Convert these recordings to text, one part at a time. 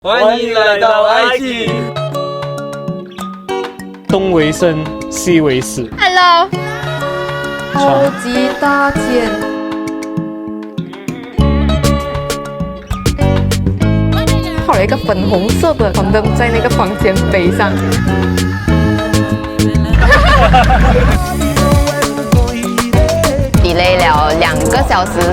欢迎来到埃及。东为生，西为死。 Hello， 超级大件。画了一个粉红色的房灯在那个房间杯上。delay 了2个小时。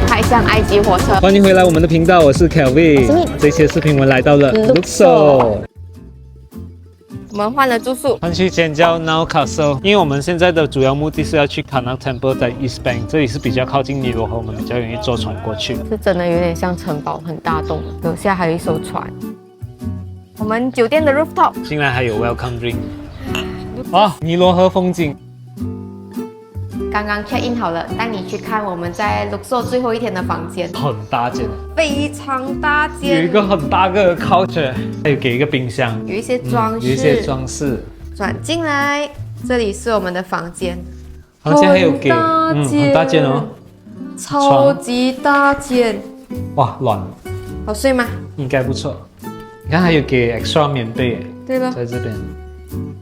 开向埃及火车。欢迎回来我们的频道，我是 Kelvin。这期视频我们来到了 Luxor。 我们换了住宿，换去间叫 Nile Castle， 因为我们现在的主要目的是要去 Karnak Temple 在 East Bank， 这里是比较靠近尼罗河，我们比较容易坐船过去。是真的有点像城堡，很大栋，楼下还有一艘船。我们酒店的 rooftop 竟然还有 Welcome Drink。哇，尼罗河风景。 刚刚 check in 好了，带你去看我们在 Luxor 最后一天的房间，很大间，非常大间，有一个很大个的 couch， 还有给一个冰箱，有一些装饰，有一些装饰。转进来，这里是我们的房间，房间还有给，很大间哦，超级大间，哇，暖，好睡吗？应该不错。你看还有给 extra 棉被，对了，在这边。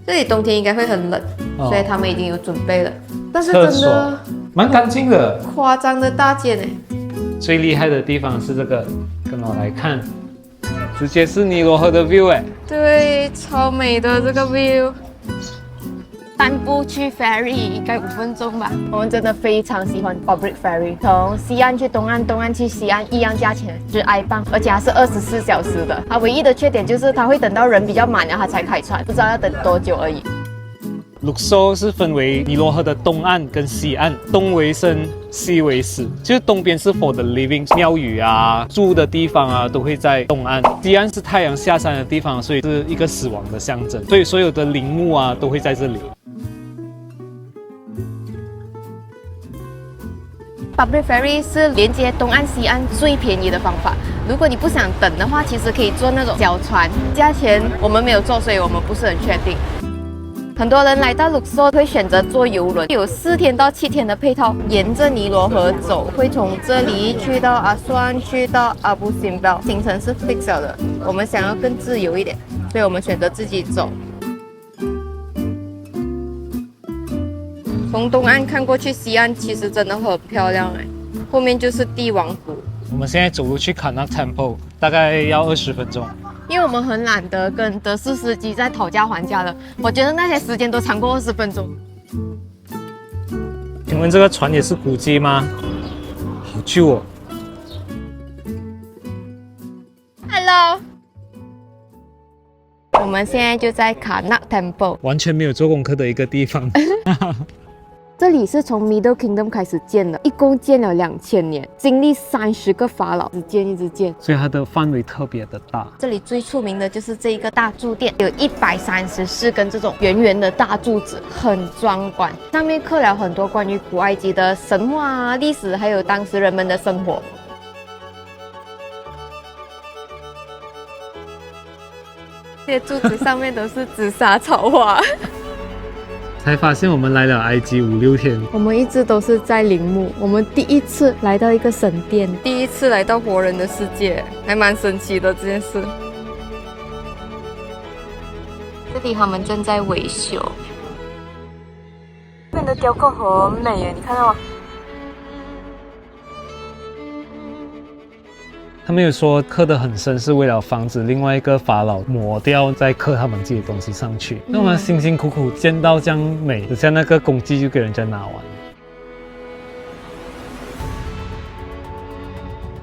这里冬天应该会很冷，所以他们已经有准备了。 但是厕所真的蛮干净的，夸张的大间哎！最厉害的地方是这个，跟我来看，直接是尼罗河的 view 哎，对，超美的这个 view。单步去 ferry 应该5分钟吧。我们真的非常喜欢 public ferry， 从西岸去东岸，东岸去西岸，一样价钱10磅，而且它是24小时的。它唯一的缺点就是它会等到人比较满了它才开船，不知道要等多久而已。 Luxor 是分为尼罗河的东岸跟西岸，东为生，西为死。就是东边是 for the living， 庙宇啊、住的地方啊都会在东岸；西岸是太阳下山的地方，所以是一个死亡的象征。所以所有的陵墓啊都会在这里。Public ferry 是连接东岸西岸最便宜的方法。如果你不想等的话，其实可以坐那种小船，价钱我们没有坐，所以我们不是很确定。 很多人来到 Luxor 会选择坐游轮，有4天到7天的配套，沿着尼罗河走，会从这里去到阿斯万，去到阿布辛贝，行程是 fix 的。我们想要更自由一点，所以我们选择自己走。从东岸看过去西岸，其实真的很漂亮哎。后面就是帝王谷。我们现在走路去 Karnak Temple， 大概要20分钟。 因为我们很懒得跟德士司机在讨价还价了，我觉得那些时间都长过20分钟。请问这个船也是古迹吗？好旧哦。Hello， 我们现在就在Karnak Temple， 完全没有做功课的一个地方。这里是从 Middle Kingdom 开始建的，一共建了2000年，经历30个法老，一直建，所以它的范围特别的大。这里最出名的就是这一个大柱殿，有134根这种圆圆的大柱子，很壮观。上面刻了很多关于古埃及的神话啊、历史，还有当时人们的生活。这些柱子上面都是紫砂草花。才发现我们来了埃及5、6天。我们一直都是在陵墓，我们第一次来到一个神殿，第一次来到活人的世界，还蛮神奇的这件事。这里他们正在维修，这边的雕刻很美耶，你看到吗？他们有说刻得很深，是为了防止另外一个法老抹掉，再刻他们自己的东西上去。那我们辛辛苦苦建到这样美，等下那个功绩就给人家拿完。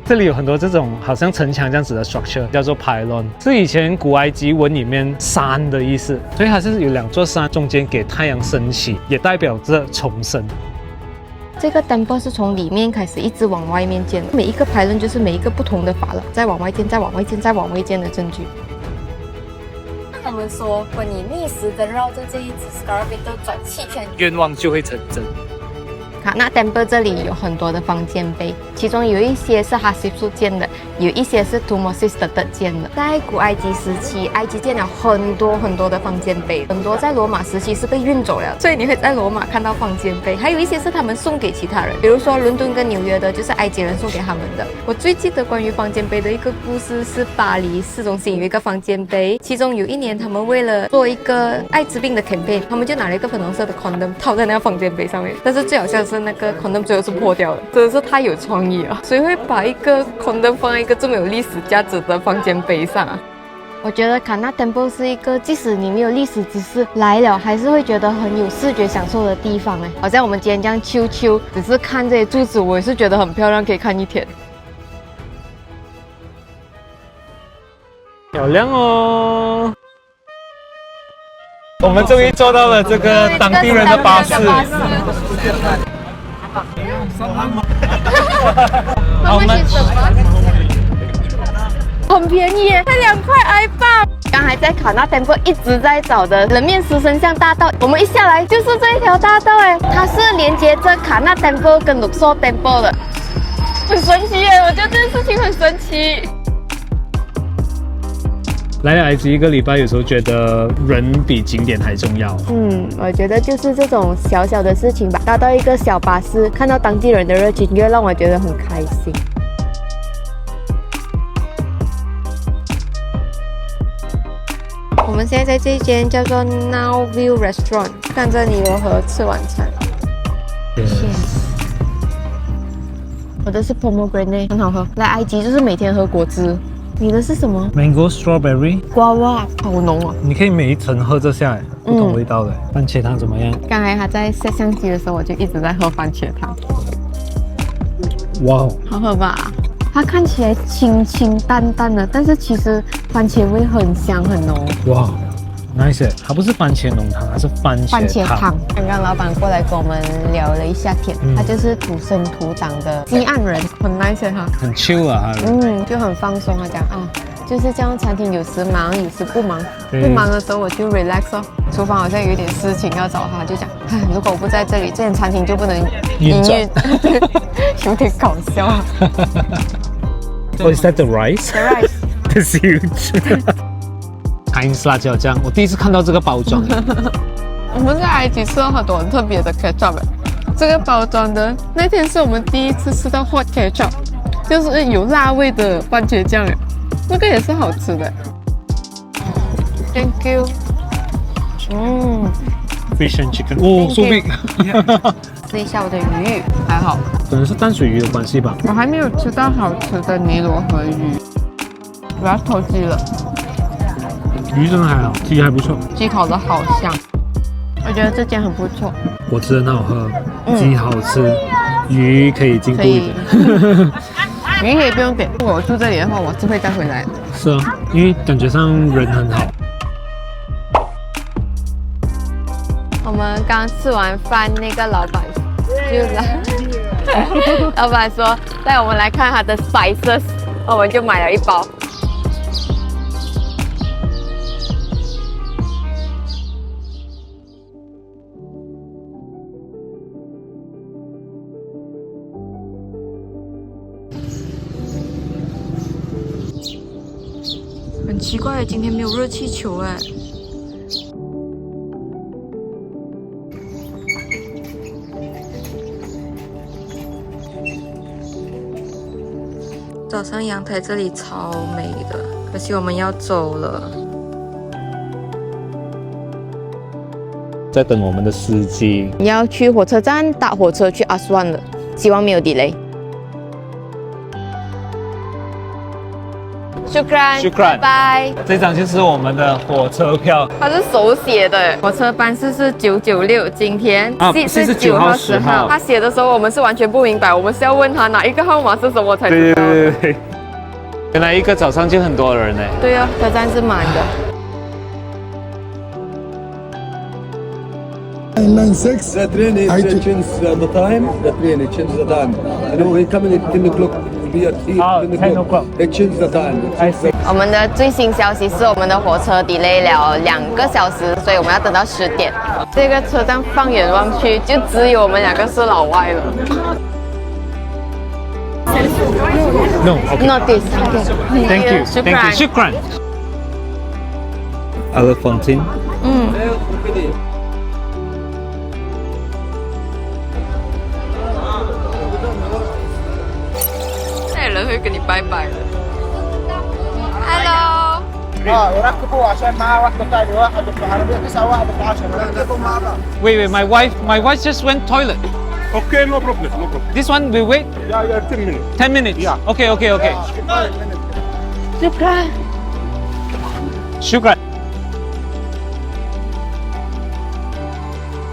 这里有很多这种好像城墙这样子的 structure， 叫做 pylon， 是以前古埃及文里面山的意思，所以它是有2座山，中间给太阳升起，也代表着重生。 这个 temple 是从里面开始一直往外面建的，每一个牌轮就是每一个不同的法老，再往外建，再往外建，再往外建的证据。他们说，如果你逆时针绕着这一只 Scarabito 转7圈，愿望就会成真。卡纳 Temple 这里有很多的方尖碑，其中有一些是哈西夫建的，有一些是图摩西斯的建的。在古埃及时期，埃及建了很多的方尖碑，很多在罗马时期是被运走了，所以你会在罗马看到方尖碑，还有一些是他们送给其他人，比如说伦敦跟纽约的，就是埃及人送给他们的。我最记得关于方尖碑的一个故事是巴黎市中心有一个方尖碑，其中有一年他们为了做一个艾滋病的 campaign， 他们就拿了一个粉红色的 condom 套在那个方尖碑上面，但是最好笑的是那个 condom 最后是破掉了，真的是太有创意了。谁会把一个 condom 放在一个这么有历史价值的方尖碑上啊？我觉得卡纳 Temple 是一个，即使你没有历史知识，来了还是会觉得很有视觉享受的地方哎。好像我们今天这样秋，只是看这些柱子，我也是觉得很漂亮，可以看一天。漂亮哦！我们终于坐到了这个当地人的巴士。How much is the bus？ 很便宜耶，才2块埃镑。刚才在卡纳 Temple 一直在找的人面狮身像大道，我们一下来就是这一条大道哎，它是连接着卡纳 Temple 跟 Luxor Temple 的，很神奇耶！我觉得这件事情很神奇。来了埃及1个礼拜，有时候觉得人比景点还重要。我觉得就是这种小小的事情吧。搭到一个小巴士，看到当地人的热情，越让我觉得很开心。我们现在在这间叫做 Now View Restaurant， 看着尼罗河吃晚餐。我的是 pomegranate， 很好喝。来埃及就是每天喝果汁。你的是什么 Mango strawberry 瓜哇，好浓哦！你可以每一层喝这下，不同味道的。番茄汤怎么样？刚才他在摄相机的时候，我就一直在喝番茄汤。哇哦，好喝吧？它看起来清清淡淡的，但是其实番茄味很香很浓。哇 ，nice！ 它不是番茄浓汤，它是番茄汤。刚刚老板过来跟我们聊了一下天，他就是土生土长的西岸人，很 nice 哈，很 chill 啊，就很放松啊，讲啊。就是这样，餐厅有时忙，有时不忙。不忙的时候我就 relax 哦。厨房好像有一点事情要找他，就讲，唉，如果我不在这里，这间餐厅就不能营运，有点搞笑啊。Oh, is that the rice? The rice. It's huge. Heinz 辣椒酱，我第一次看到这个包装。我们在埃及吃到很多很特别的 ketchup， 这个包装的那天是我们第一次吃到 hot ketchup， 就是有辣味的番茄酱，那个也是好吃的。Thank you。Fish and chicken， 哦 ，so big。吃一下我的鱼，还好。可能是淡水鱼的关系吧。我还没有吃到好吃的尼罗河鱼，我要偷鸡了。鱼真的还好，鸡还不错，鸡烤的好香，我觉得这间很不错。果汁很好喝，鸡好吃，鱼可以进步一点。鱼可以不用点，如果我住这里的话，我是会再回来的。是啊，因为感觉上人很好。我们刚吃完饭，那个老板就来，老板说带我们来看他的 spices， 我们就买了一包。很奇怪，今天没有热气球哎。早上阳台这里超美的，可惜我们要走了。在等我们的司机。要去火车站搭火车去阿斯万了，希望没有 delay。Shukran， 拜拜。这张就是我们的火车票，它是手写的，火车班次是996，今天是9号10号。他写的时候我们是完全不明白，我们是要问他哪一个号码是什么才知道。对，原来一个早上就很多人呢。对啊，车站是满的。996. The train it changes the time. The train it changes the time. You know, we come in at 10 o'clock. be at 8 Oh, 10 10 o'clock. They change the time. I see. 我们的最新消息是我们的火车 delay 了2个小时，所以我们要等到10点。这个车站放眼望去，就只有我们2个是老外了。No, okay. Not this. Thank you. Thank you. Shukran. Elephantine. 那有人会跟你拜拜的。Hello。 وركبوا عشان معاه واحده بتاع واحد في العربيه 9 واحد في 10 ركبوا مع بعض. Wait, my wife just went toilet. Okay, no problem, no problem. This one we wait Yeah, 10 minutes. 10 minutes. Yeah. Okay. Shukran。 Shukran.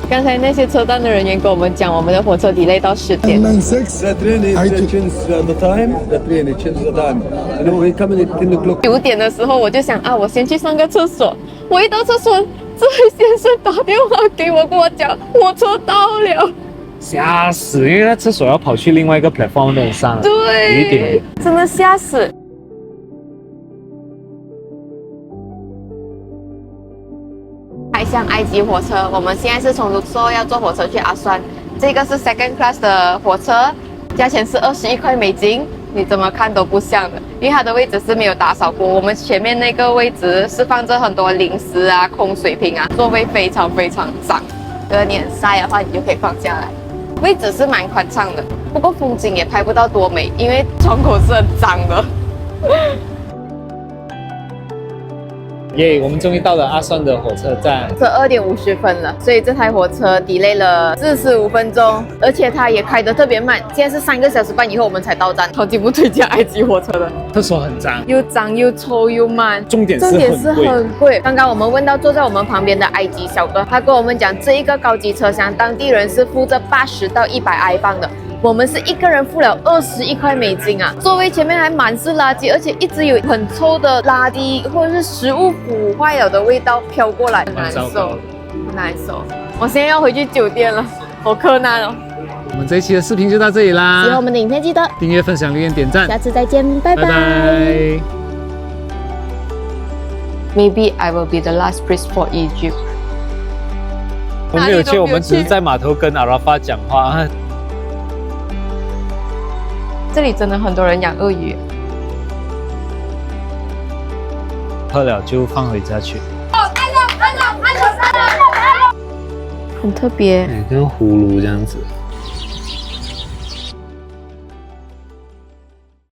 刚才那些车站的人员跟我们讲，我们的火车 delay 到10点。 9-6 the train it changes the time. The train it changes the time. You know, we come in at 10 o'clock. 9点的时候，我就想啊，我先去上个厕所。我一到厕所，这位先生打电话给我，跟我讲火车到了。吓死！因为那厕所要跑去另外一个 platform 上，有一点对，真的吓死。开向埃及火车，我们现在是从卢梭要坐火车去阿酸，这个是 second class 的火车，价钱是21块美金，你怎么看都不像的，因为它的位置是没有打扫过。我们前面那个位置是放着很多零食啊、空水瓶啊，座位非常脏。如果你很晒的话，你就可以放下来。位置是蛮宽敞的，不过风景也拍不到多美，因为窗口是很脏的。耶！我们终于到了阿酸的火车站。这2点50分了，所以这台火车 delay 了45分钟，而且它也开得特别慢。现在是3个小时半以后我们才到站，超级不推荐埃及火车的，厕所很脏，又脏又臭又慢。重点是很贵。刚刚我们问到坐在我们旁边的埃及小哥，他跟我们讲，这一个高级车厢当地人是付着80到100埃镑的。我们是一个人付了21块美金啊！座位前面还满是垃圾，而且一直有很臭的垃圾或者是食物腐坏了的味道飘过来，很难受，很难受。我现在要回去酒店了，好困难哦。我们这一期的视频就到这里啦。喜欢我们的影片记得订阅、分享、留言、点赞。下次再见，拜拜拜。Maybe I will be the last priest for Egypt。我们没有去，我们只是在码头跟阿拉法讲话。这里真的很多人养鳄鱼。喝了就放回家去。很特别。跟葫芦这样子。